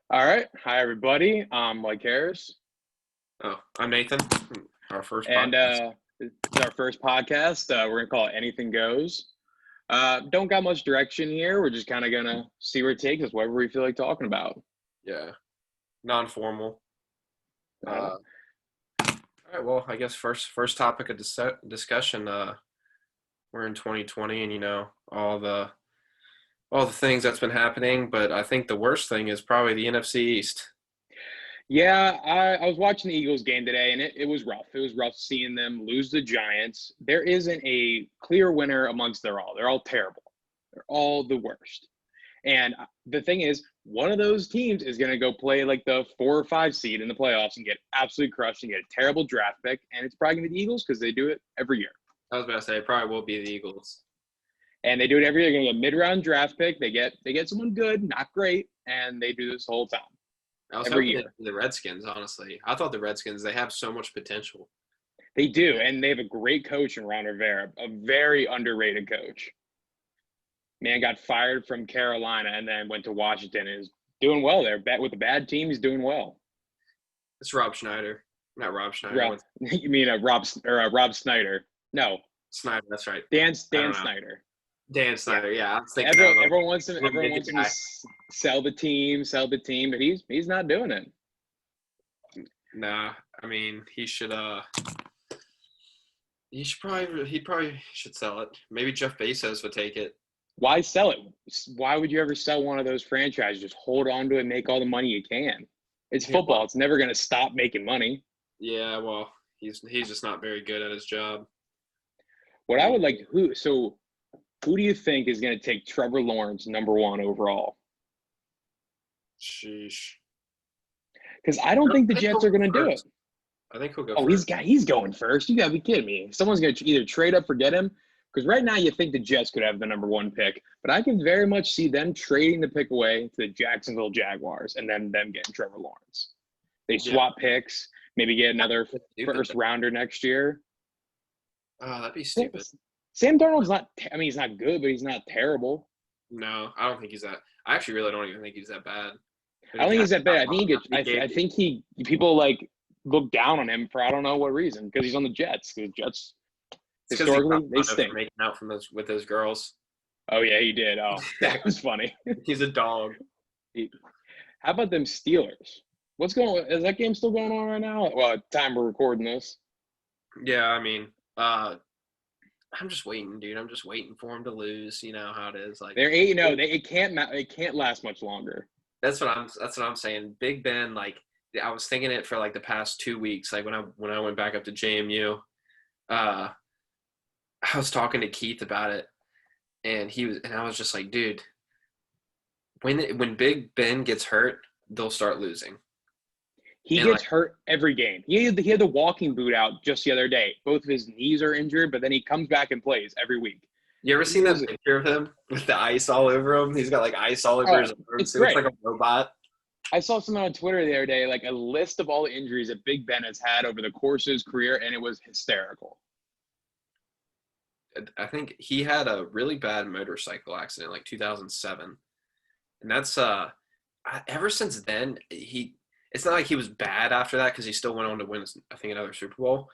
All right. Hi, everybody. I'm Mike Harris, Oh, I'm Nathan. Our first and podcast. it's our first podcast. We're going to call it Anything Goes. Don't got much direction here. We're just kind of going to see where it takes us, whatever we feel like talking about. Yeah, non-formal. Uh, All right. Well, I guess first topic of discussion. We're in 2020, and all the things that's been happening. But I think the worst thing is probably the NFC East. yeah, I was watching the Eagles game today, and it was rough. It was rough seeing them lose the Giants. There isn't a clear winner amongst them all. They're all terrible. They're all the worst. And the thing is, one of those teams is going to go play like the 4 or 5 seed in the playoffs and get absolutely crushed and get a terrible draft pick. And it's probably going to be the Eagles because they do it every year. I was about to say it probably will be the Eagles. And they do it every year. They're going to get a mid-round draft pick. They get someone good, not great, and they do this the whole time. I was every hoping year. the Redskins. Honestly, I thought the Redskins they have so much potential. They do, and they have a great coach in Ron Rivera, a very underrated coach. Man got fired from Carolina and then went to Washington and is doing well there. With a bad team, he's doing well. It's Rob Schneider, not Rob Schneider. You mean Rob Snyder? No, Snyder. That's right. Dan Snyder. Dan Snyder. Yeah, I was thinking everyone wants him to sell the team, but he's not doing it. Nah, I mean he probably should sell it. Maybe Jeff Bezos would take it. Why sell it? Why would you ever sell one of those franchises? Just hold on to it and make all the money you can. It's football. It's never going to stop making money. Yeah, well, he's just not very good at his job. What I would like who do you think is going to take Trevor Lawrence number 1 overall? Sheesh. Because I don't think the Jets are going to do it. I think he'll go first. He's going first. You got to be kidding me. Someone's going to either trade up or get him. Because right now you think the Jets could have the number 1 pick. But I can very much see them trading the pick away to the Jacksonville Jaguars and then them getting Trevor Lawrence. They swap picks, maybe get another first rounder next year. Oh, that'd be stupid. Sam Darnold's he's not good, but he's not terrible. No, I don't think he's that. I actually really don't even think he's that bad. I don't think he's that bad. I think people like look down on him for I don't know what reason because he's on the Jets. The Jets historically they stink. Making out with those girls. Oh yeah, he did. Oh, that was funny. He's a dog. How about them Steelers? What's going on? Is that game still going on right now? Well, time we're recording this. Yeah, I mean, I'm just waiting, dude. I'm just waiting for him to lose. You know how it is. Like they're 8-0. It can't last much longer. That's what I'm saying. Big Ben, like I was thinking it for like the past 2 weeks. Like when I went back up to JMU, I was talking to Keith about it, and I was just like, dude, when Big Ben gets hurt, they'll start losing. He gets hurt every game. He had the walking boot out just the other day. Both of his knees are injured, but then he comes back and plays every week. You ever seen that picture of him with the ice all over him? He's got like ice all over his arms. He looks like a robot. I saw something on Twitter the other day, like a list of all the injuries that Big Ben has had over the course of his career, and it was hysterical. I think he had a really bad motorcycle accident, like 2007, and that's ever since then it's not like he was bad after that because he still went on to win, I think, another Super Bowl.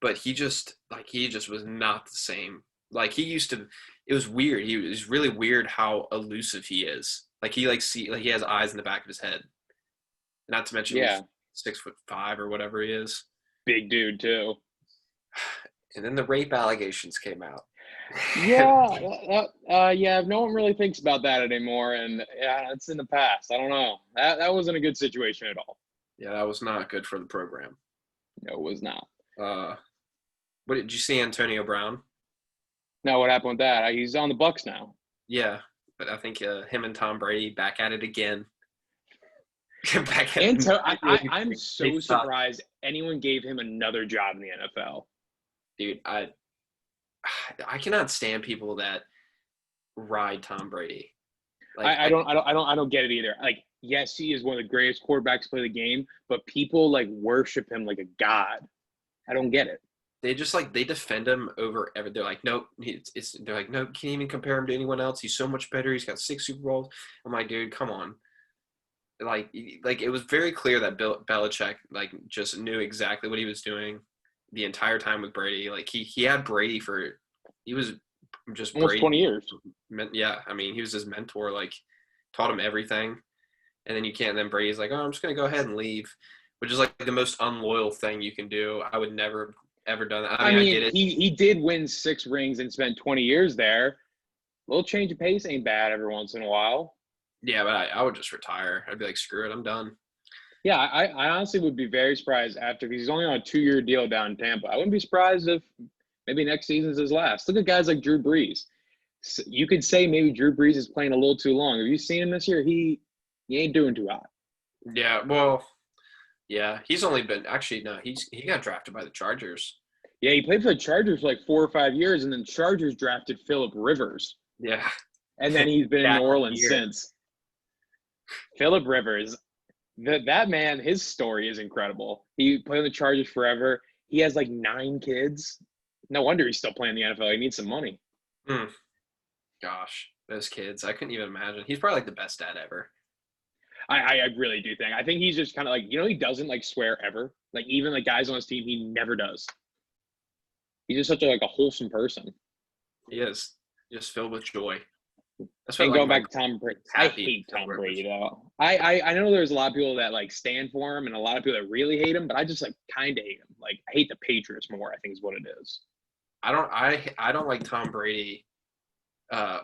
But he just was not the same. Like he used to, it was weird. It was really weird how elusive he is. Like he he has eyes in the back of his head. Not to mention he's 6'5" or whatever he is. Big dude too. And then the rape allegations came out. Yeah, no one really thinks about that anymore, and yeah, it's in the past. I don't know. That wasn't a good situation at all. Yeah, that was not good for the program. No, it was not. What did you see, Antonio Brown? No, what happened with that? He's on the Bucks now. Yeah, but I think him and Tom Brady back at it again. I'm so surprised anyone gave him another job in the NFL. Dude, I cannot stand people that ride Tom Brady. Like, I don't get it either. Like, yes, he is one of the greatest quarterbacks to play the game, but people like worship him like a god. I don't get it. they just like they defend him over ever. They're like, nope. They're like, no, can't even compare him to anyone else. He's so much better. He's got 6 Super Bowls. I'm like, dude, come on. Like it was very clear that Belichick like just knew exactly what he was doing the entire time with Brady. Like he had Brady for he was just Almost Brady. 20 years. Yeah, I mean he was his mentor. Like taught him everything, and then you can't. Then Brady's like, oh, I'm just gonna go ahead and leave, which is like the most unloyal thing you can do. I would never ever done that. I I mean, I mean, get it. he did win 6 rings and spent 20 years there. A little change of pace ain't bad every once in a while. Yeah, but I would just retire. I'd be like, screw it, I'm done. Yeah, I honestly would be very surprised after because he's only on a 2-year deal down in Tampa. I wouldn't be surprised if maybe next season's his last. Look at guys like Drew Brees. You could say maybe Drew Brees is playing a little too long. Have you seen him this year? He ain't doing too hot. Yeah, well, yeah, he's only been actually no, he got drafted by the Chargers. Yeah, he played for the Chargers for like 4 or 5 years, and then Chargers drafted Phillip Rivers, Yeah, and then he's been in that New Orleans year. since. Phillip Rivers, that man, his story is incredible. He played on the Chargers forever. He has like 9 kids. No wonder he's still playing the NFL. He needs some money. Hmm. Gosh, those kids, I couldn't even imagine. He's probably like the best dad ever. I really do think. I think he's just kind of like, he doesn't like swear ever. Like even like guys on his team, he never does. He's just such a like a wholesome person. He is just filled with joy. That's what And like going my back to Tom Brady, I happy hate Tom Rivers. Brady though. I know there's a lot of people that like stand for him and a lot of people that really hate him, but I just like kind of hate him. Like I hate the Patriots more, I think is what it is. I don't like Tom Brady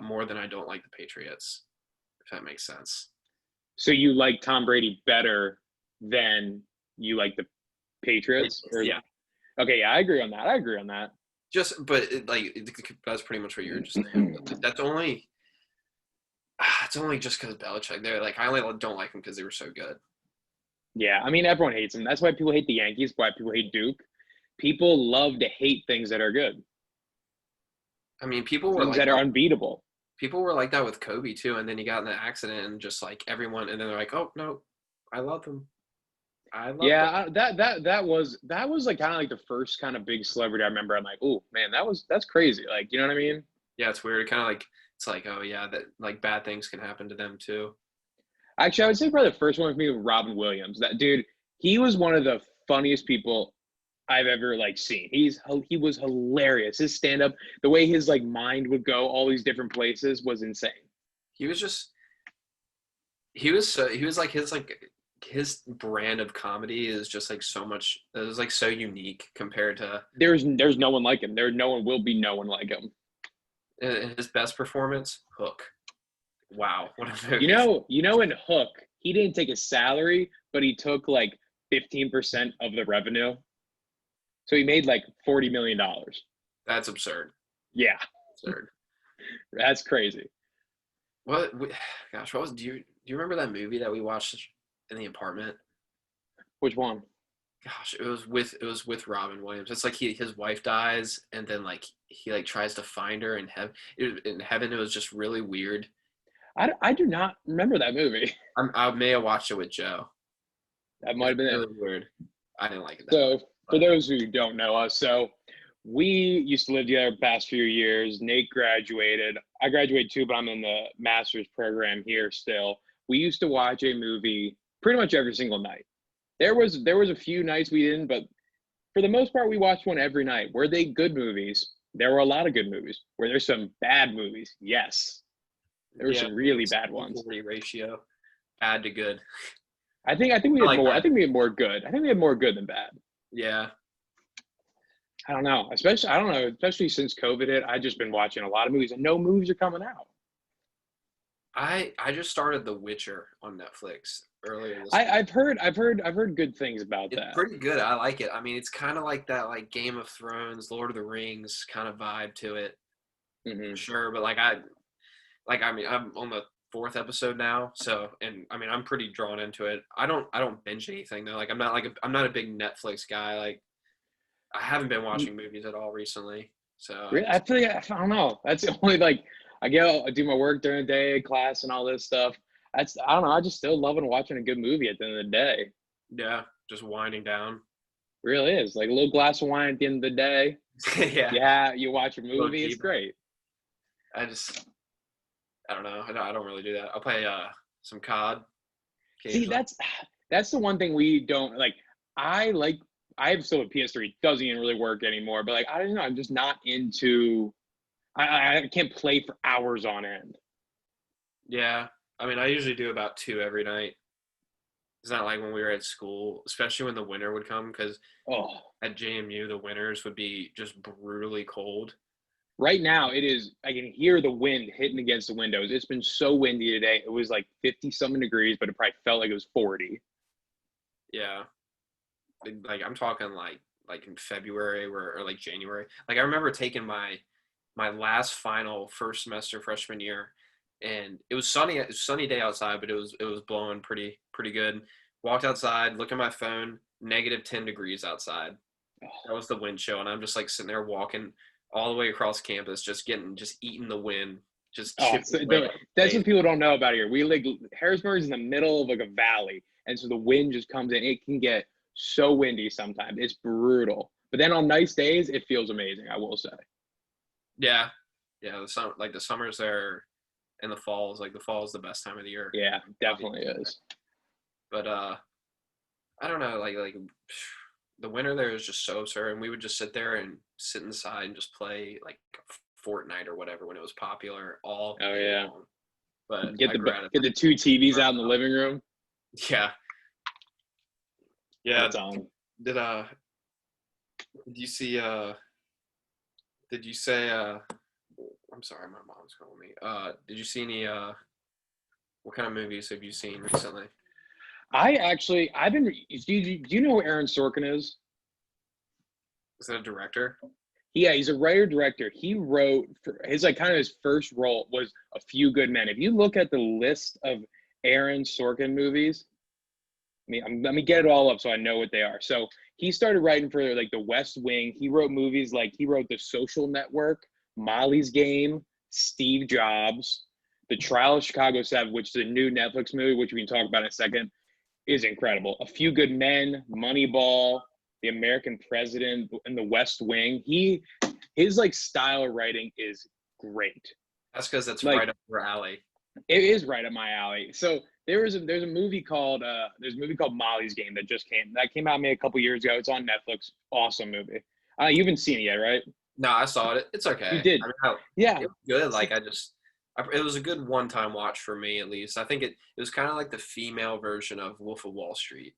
more than I don't like the Patriots, if that makes sense. So you like Tom Brady better than you like the Patriots? Or, Yeah. Okay, yeah, I agree on that. I agree on that. That's pretty much what you were just saying. That's only it's only just because Belichick. They're like I only don't like them because they were so good. Yeah, I mean everyone hates him. That's why people hate the Yankees, why people hate Duke. People love to hate things that are good. I mean, people were Things like that are unbeatable. people were like that with Kobe too, and then he got in the accident and just like everyone, and then they're like, oh no, I love him. I love them. Yeah, that was like kind of like the first kind of big celebrity I remember. I'm like, oh man, that's crazy. Like, you know what I mean? Yeah, it's weird. Kind of like it's like oh yeah, that like bad things can happen to them too. Actually, I would say probably the first one with me was Robin Williams. That dude, he was one of the funniest people I've ever like seen. He was hilarious. His stand up, the way his like mind would go all these different places was insane. He was just he was like his brand of comedy is just like so much. It was like so unique compared to There's no one like him. No one will be no one like him. his best performance. Hook. Wow, what a movie. In Hook, he didn't take a salary, but he took like 15% of the revenue. So he made like $40 million. That's absurd. Yeah, Absurd. that's crazy. Gosh, what was? Do you remember that movie that we watched in the apartment? Which one? Gosh, it was with Robin Williams. It's like his wife dies, and then like he like tries to find her in heaven. In heaven, it was just really weird. I do not remember that movie. I may have watched it with Joe. That might have been Really it. weird. I didn't like it. So for those who don't know us, so we used to live together the past few years. Nate graduated. I graduated too, but I'm in the master's program here still. We used to watch a movie pretty much every single night. There was a few nights we didn't, but for the most part, we watched one every night. Were they good movies? There were a lot of good movies. Were there some bad movies? Yes. There were some really bad ones. Ratio, bad to good. I think we had like more. that. I think we had more good. I think we had more good than bad. Yeah. I don't know. Especially since COVID hit, I've just been watching a lot of movies, and no movies are coming out. I just started The Witcher on Netflix earlier this week. I've heard good things about that. It's pretty good. I like it. I mean, it's kind of like that, like Game of Thrones, Lord of the Rings kind of vibe to it. Mm-hmm. Sure, but I mean, I'm on the 4th episode now, so and I mean, I'm pretty drawn into it. I don't binge anything though. Like I'm not a big Netflix guy. Like I haven't been watching movies at all recently. So Really? I don't know. That's the only like I do my work during the day, class, and all this stuff. I don't know. I just still loving watching a good movie at the end of the day. yeah, just winding down. Really is like a little glass of wine at the end of the day. Yeah, Yeah, you watch a low movie. key, It's but great. I don't know. I don't really do that. I'll play some COD See, occasionally. that's the one thing we don't like. I like. I have still a PS3. It doesn't even really work anymore. But like, I don't know. I'm just not into. I can't play for hours on end. Yeah, I mean, I usually do about two every night. It's not like when we were at school, especially when the winter would come, because Oh, at JMU the winters would be just brutally cold. right now it is. I can hear the wind hitting against the windows. It's been so windy today. It was like 50 something degrees, but it probably felt like it was 40. Yeah, like I'm talking like in February or like January. Like I remember taking my last final first semester freshman year, and it was sunny. It was a sunny day outside, but it was blowing pretty good. Walked outside, looked at my phone, -10 degrees outside. That was the wind chill, and I'm just like sitting there walking all the way across campus, just eating the wind, just Oh, chipping so away at my that's face. what people don't know about here. We like Harrisburg is in the middle of like a valley, and so the wind just comes in. It can get so windy sometimes. It's brutal. But then on nice days, it feels amazing. I will say. Yeah, yeah. The summers there and the fall is the best time of the year, Yeah, definitely obviously. is. But I don't know, like the winter there is just so absurd, and we would just sit inside and just play like Fortnite or whatever when it was popular all Oh day yeah. long. But I grew out of Get the two TVs that. out in the living room. Yeah, yeah. That's on. Did did you see did you say I'm sorry, my mom's calling me. Did you see any what kind of movies have you seen recently? I've been. Do you know who Aaron Sorkin is? Is that a director? Yeah, he's a writer director. He wrote for his like kind of his first role was A Few Good Men. If you look at the list of Aaron Sorkin movies, let me get it all up so I know what they are. So he started writing for like The West Wing. He wrote movies like he wrote The Social Network, Molly's Game, Steve Jobs, The Trial of Chicago 7, which is a new Netflix movie, which we can talk about in a second, is incredible. A Few Good Men, Moneyball, The American President, and The West Wing. His like style of writing is great. That's because it's Like right up your alley. it is right up my alley. So there's a movie called Molly's Game that came out maybe a couple years ago. It's on Netflix. Awesome movie. You haven't seen it yet, right? No, I saw it. It's You okay. did. I mean, Yeah. it was good. Like it was a good one-time watch for me at least. I think it was kind of like the female version of Wolf of Wall Street.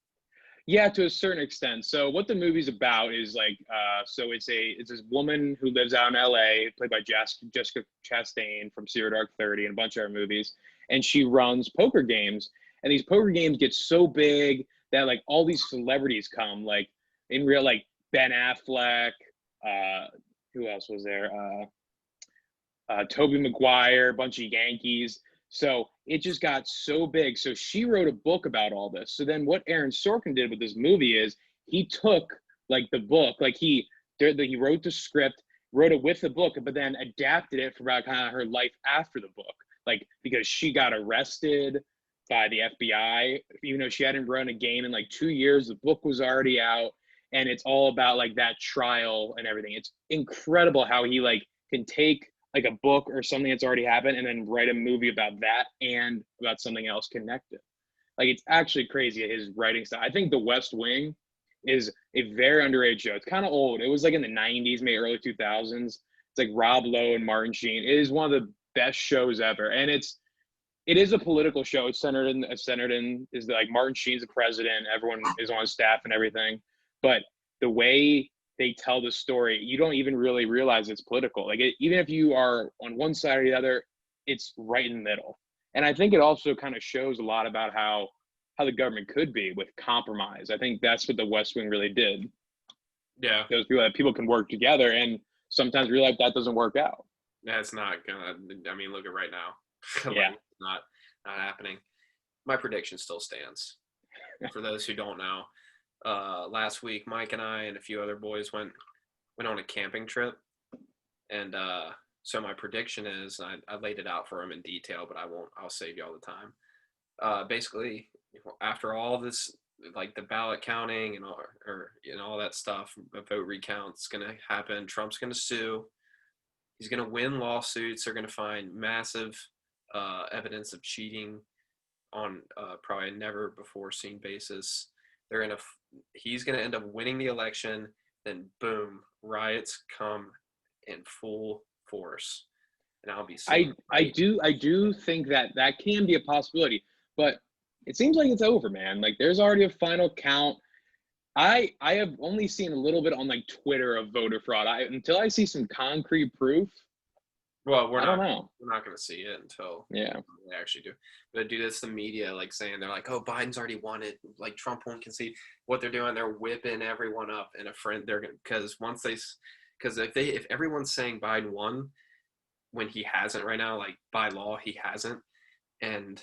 Yeah, to a certain extent. So what the movie's about is like, so it's this woman who lives out in L.A., played by Jessica Chastain from Zero Dark 30 and a bunch of other movies, and she runs poker games. And these poker games get so big that like all these celebrities come, like in real, like Ben Affleck, uh, who else was there? Toby Maguire, a bunch of Yankees. So it just got so big. So she wrote a book about all this. So then what Aaron Sorkin did with this movie is he took like the book, like he wrote the script, wrote it with the book, but then adapted it for about kind of her life after the book. Like because she got arrested by the FBI, even though she hadn't run a game in like 2 years, the book was already out. And it's all about like that trial and everything. It's incredible how he like can take like a book or something that's already happened and then write a movie about that and about something else connected. Like it's actually crazy his writing style. I think The West Wing is a very underrated show. It's kind of old. It was like in the 90s, maybe early 2000s. It's like Rob Lowe and Martin Sheen. It is one of the best shows ever. And it is a political show. It's centered in is like Martin Sheen's the president. Everyone is on staff and everything. But the way they tell the story, you don't even really realize it's political. Like even if you are on one side or the other, it's right in the middle. And I think it also kind of shows a lot about how the government could be with compromise. I think that's what the West Wing really did. Yeah, Those people that people can work together, and sometimes realize that doesn't work out. that's not gonna. I mean, look at right now. Yeah. Like it's not happening. My prediction still stands. For those who don't know, last week Mike and I and a few other boys went on a camping trip, and so my prediction is I laid it out for him in detail, but I won't. I'll save you all the time. Basically, after all this like the ballot counting and all, or all that stuff, the vote recount's going to happen. Trump's going to sue. He's going to win lawsuits. They're going to find massive evidence of cheating on probably a never before seen basis. He's going to end up winning the election. Then boom, riots come in full force, and I'll be seeing. I do think that can be a possibility, but it seems like it's over, man. Like there's already a final count. I have only seen a little bit on like Twitter of voter fraud. Until I see some concrete proof. Well, I don't know. We're not going to see it until they actually do. But dude, it's the media like saying they're like, oh, Biden's already won it. Like Trump won't concede. What they're doing, they're whipping everyone up in a friend. They're going because if everyone's saying Biden won when he hasn't right now, like by law he hasn't, and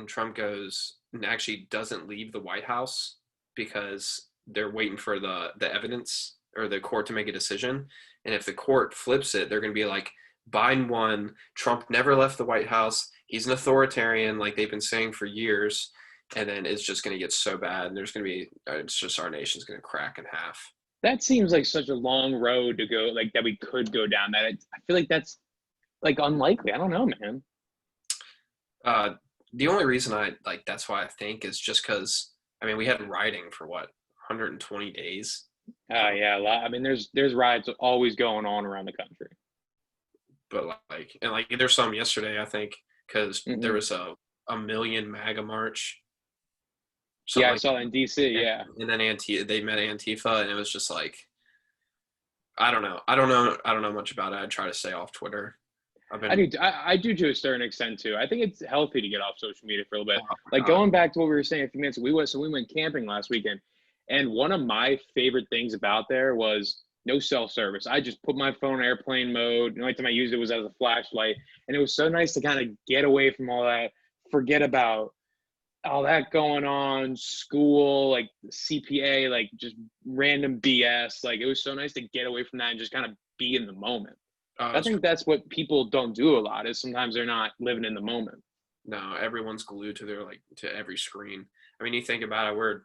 Trump goes and actually doesn't leave the White House because they're waiting for the evidence or the court to make a decision. And if the court flips it, they're going to be like, Biden won. Trump never left the White House. He's an authoritarian, like they've been saying for years. And then it's just going to get so bad. And there's going to be, it's just our nation's going to crack in half. That seems like such a long road to go, like that we could go down that. I feel like that's like unlikely. I don't know, man. The only reason that's why I think is just because, I mean, we had rioting for what, 120 days? Yeah, a lot. I mean, there's riots always going on around the country. But there's some yesterday, I think, because there was a million MAGA march. Yeah, I saw that in DC. Yeah, and then they met Antifa, and it was just like, I don't know much about it. I try to stay off Twitter. I do to a certain extent too. I think it's healthy to get off social media for a little bit. Going back to what we were saying a few minutes ago, we went camping last weekend, and one of my favorite things about there was no cell service. I just put my phone airplane mode. The only time I used it was as a flashlight, and it was so nice to kind of get away from all that, forget about all that going on, school, like CPA, like just random BS. Like it was so nice to get away from that and just kind of be in the moment. I think that's what people don't do a lot, is sometimes they're not living in the moment. No, everyone's glued to every screen. I mean, you think about it, we're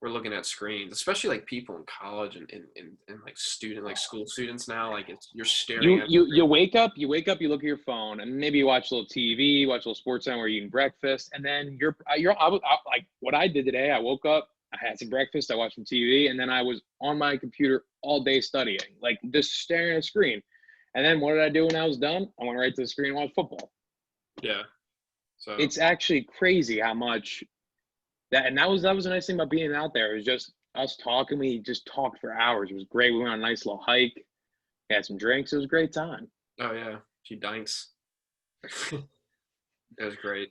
looking at screens, especially like people in college and school students now. Like you're staring at you wake up, you look at your phone, and maybe you watch a little TV, watch a little sports center where you're eating breakfast, and then I like what I did today. I woke up, I had some breakfast, I watched some TV, and then I was on my computer all day studying, like just staring at a screen. And then what did I do when I was done? I went right to the screen and watched football. Yeah. So it's actually crazy how much that was a nice thing about being out there. It was just us talking. We just talked for hours. It was great. We went on a nice little hike. We had some drinks. It was a great time. Oh yeah. A few dinks. It was great.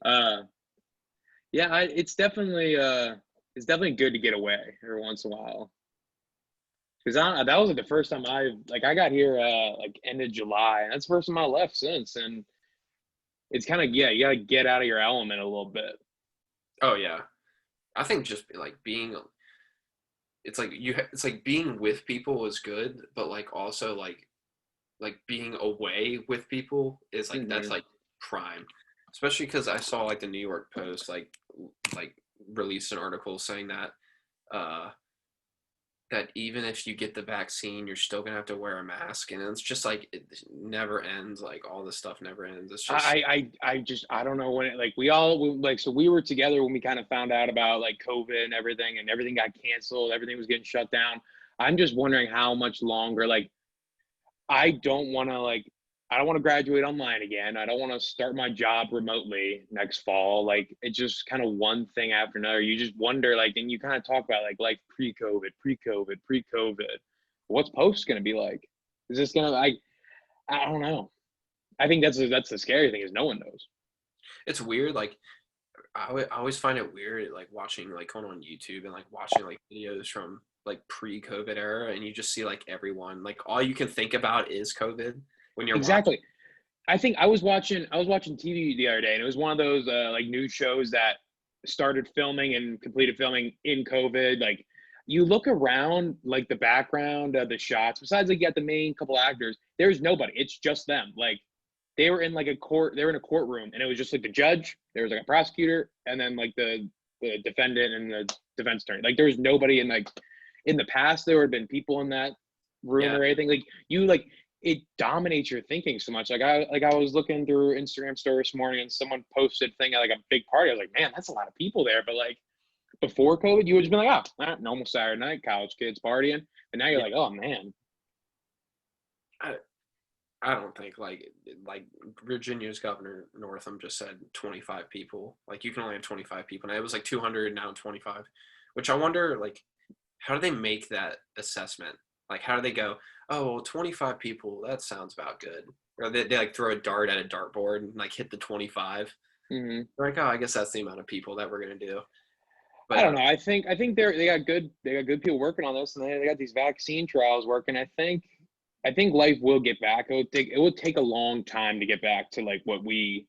Yeah, it's definitely good to get away every once in a while. Because that was like the first time I got here end of July, and that's the first time I left since. And it's kind of, you got to get out of your element a little bit. Oh yeah, I think just like being, it's like being with people is good, but like also like being away with people is like that's like prime. Especially because I saw like the New York Post like released an article saying that that even if you get the vaccine, you're still gonna have to wear a mask, and it's just like it never ends. Like all this stuff never ends. It's just I don't know when so we were together when we kind of found out about like COVID and everything got canceled, everything was getting shut down. I'm just wondering how much longer. Like I don't want to graduate online again. I don't want to start my job remotely next fall. Like it's just kind of one thing after another. You just wonder, like, and you kind of talk about like life pre-COVID. What's post going to be like? Is this going to I don't know. I think that's the scary thing is no one knows. It's weird. Like I always find it weird, like watching, like going on YouTube and like watching like videos from like pre-COVID era, and you just see like everyone, like all you can think about is COVID when you're exactly. I think I was watching TV the other day, and it was one of those like news shows that started filming and completed filming in COVID. Like you look around, like the background of the shots, besides like you got the main couple actors, there's nobody. It's just them. Like they were in like a courtroom, and it was just like the judge, there was like a prosecutor, and then like the defendant and defense attorney. Like there's nobody in the past there would have been people in that room Yeah. or anything. Like it dominates your thinking so much. I was looking through Instagram story this morning and someone posted a thing at like a big party. I was like, man, that's a lot of people there. But like before COVID, you would just be like, oh, normal Saturday night, college kids partying. And now you're like, oh man. I don't think like Virginia's Governor Northam just said 25 people. Like you can only have 25 people. And it was like 200, now 25. Which I wonder, like, how do they make that assessment? Like, how do they go, oh, well, 25 people, that sounds about good. Or they like throw a dart at a dartboard and like hit the 25. Mm-hmm. They're like, oh, I guess that's the amount of people that we're gonna do. But I don't know. I think they got good people working on this, and they got these vaccine trials working. I think life will get back. It will take a long time to get back to like what we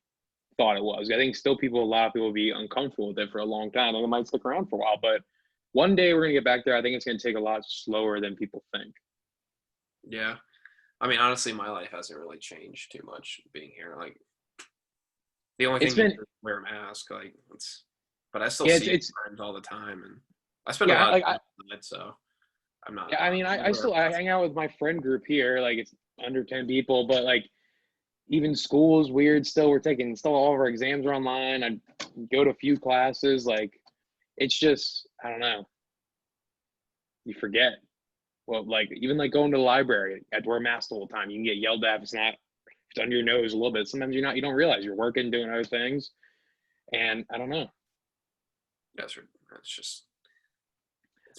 thought it was. I think still a lot of people will be uncomfortable with it for a long time, and it might stick around for a while. But one day we're gonna get back there. I think it's gonna take a lot slower than people think. yeah, I mean, honestly, my life hasn't really changed too much being here. Like the only thing is wear a mask. Like but I still see friends all the time, and I spend a lot of time on it, so I'm not. Yeah, I mean, I hang out with my friend group here. Like it's under 10 people, but like even school is weird. Still, we're taking all of our exams are online. I go to a few classes. Like it's just I don't know. You forget. Well, like even like going to the library, I had to wear a mask the whole time. You can get yelled at if it's under your nose a little bit. Sometimes you don't realize you're working, doing other things, and I don't know. That's just.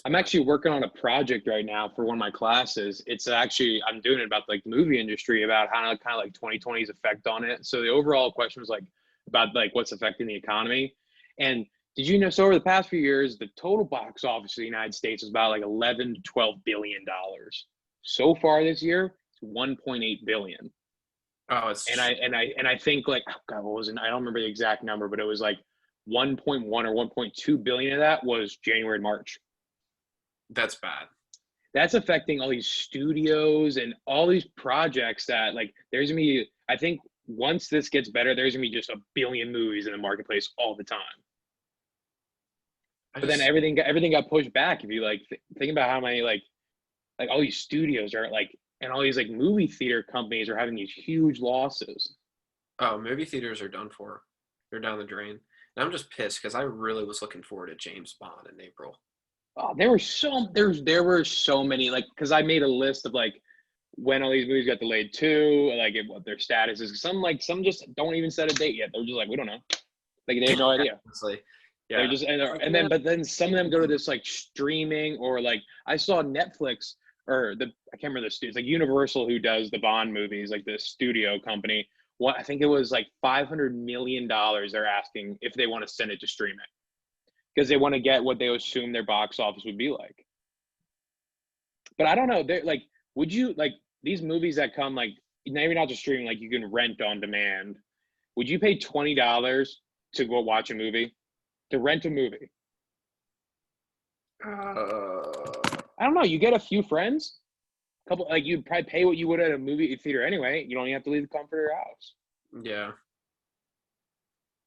I'm actually working on a project right now for one of my classes. I'm doing it about like the movie industry, about how kind of like 2020's effect on it. So the overall question was like about like what's affecting the economy. And did you know, so over the past few years, the total box office of the United States is about like 11 to 12 billion dollars. So far this year, it's 1.8 billion. Oh, it's and I think like, oh God, what was it? I don't remember the exact number, but it was like 1.1 or 1.2 billion of that was January and March. That's bad. That's affecting all these studios and all these projects that like there's gonna be, I think once this gets better, there's gonna be just a billion movies in the marketplace all the time. But then everything got pushed back. If you like think about how many like all these studios are like, and all these like movie theater companies are having these huge losses. Oh, movie theaters are done for. They're down the drain. And I'm just pissed because I really was looking forward to James Bond in April. Oh, there were so many, like, because I made a list of like when all these movies got delayed to, like what their status is. Some just don't even set a date yet. They're just like, we don't know. Like they have no idea. Honestly, yeah. They're just but then some of them go to this like streaming, or like I saw Netflix or I can't remember the studio. It's like Universal who does the Bond movies, like the studio company. I think it was like $500 million they're asking if they want to send it to streaming, because they want to get what they assume their box office would be like. But I don't know. They're like, would you like these movies that come like maybe not just streaming, like you can rent on demand? Would you pay $20 to go watch a movie, to rent a movie? I don't know. You get a few friends, couple, like you'd probably pay what you would at a movie theater anyway. You don't even have to leave the comfort of your house. Yeah.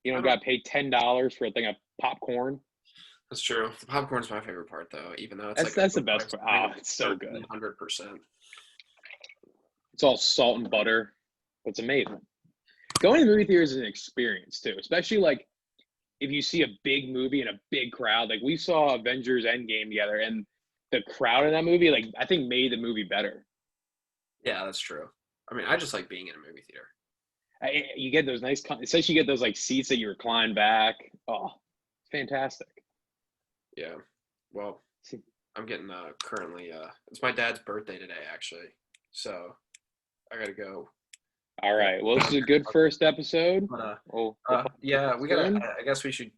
You don't got to pay $10 for a thing of popcorn. That's true. The popcorn's my favorite part, though. Even though it's that's the best part. Oh, it's so good. 100%. It's all salt and butter. It's amazing. Going to the movie theater is an experience too, especially like if you see a big movie and a big crowd. Like we saw Avengers Endgame together, and the crowd in that movie, like I think, made the movie better. Yeah, that's true. I mean, I just like being in a movie theater. You get those nice, especially you get those like seats that you recline back. Oh, it's fantastic. Yeah. Well, I'm getting currently it's my dad's birthday today actually, so I gotta go. All right. Well, this is a good first episode. Yeah, we gotta. I guess we should.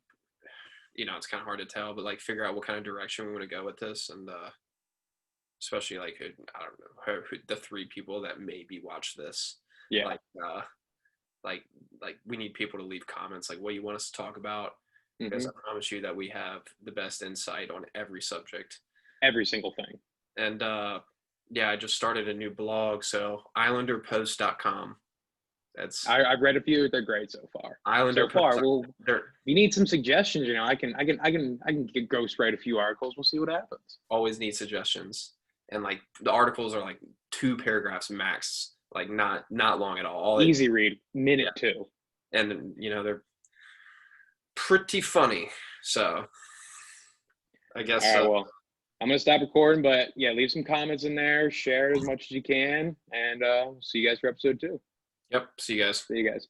It's kind of hard to tell, but like figure out what kind of direction we want to go with this, and especially like I don't know the 3 people that maybe watch this. Yeah. Like we need people to leave comments like what you want us to talk about, because I promise you that we have the best insight on every subject, every single thing. And I just started a new blog, so islanderpost.com. I've read a few. They're great so far. Islander So far, posts. we need some suggestions. I can get ghostwrite a few articles. We'll see what happens. Always need suggestions, and like the articles are like 2 paragraphs max, like not long at all. Easy read, minute 2. And they're pretty funny. So I guess. All right, well, I'm gonna stop recording, but yeah, leave some comments in there, share it as much as you can, and see you guys for episode 2. Yep. See you guys. See you guys.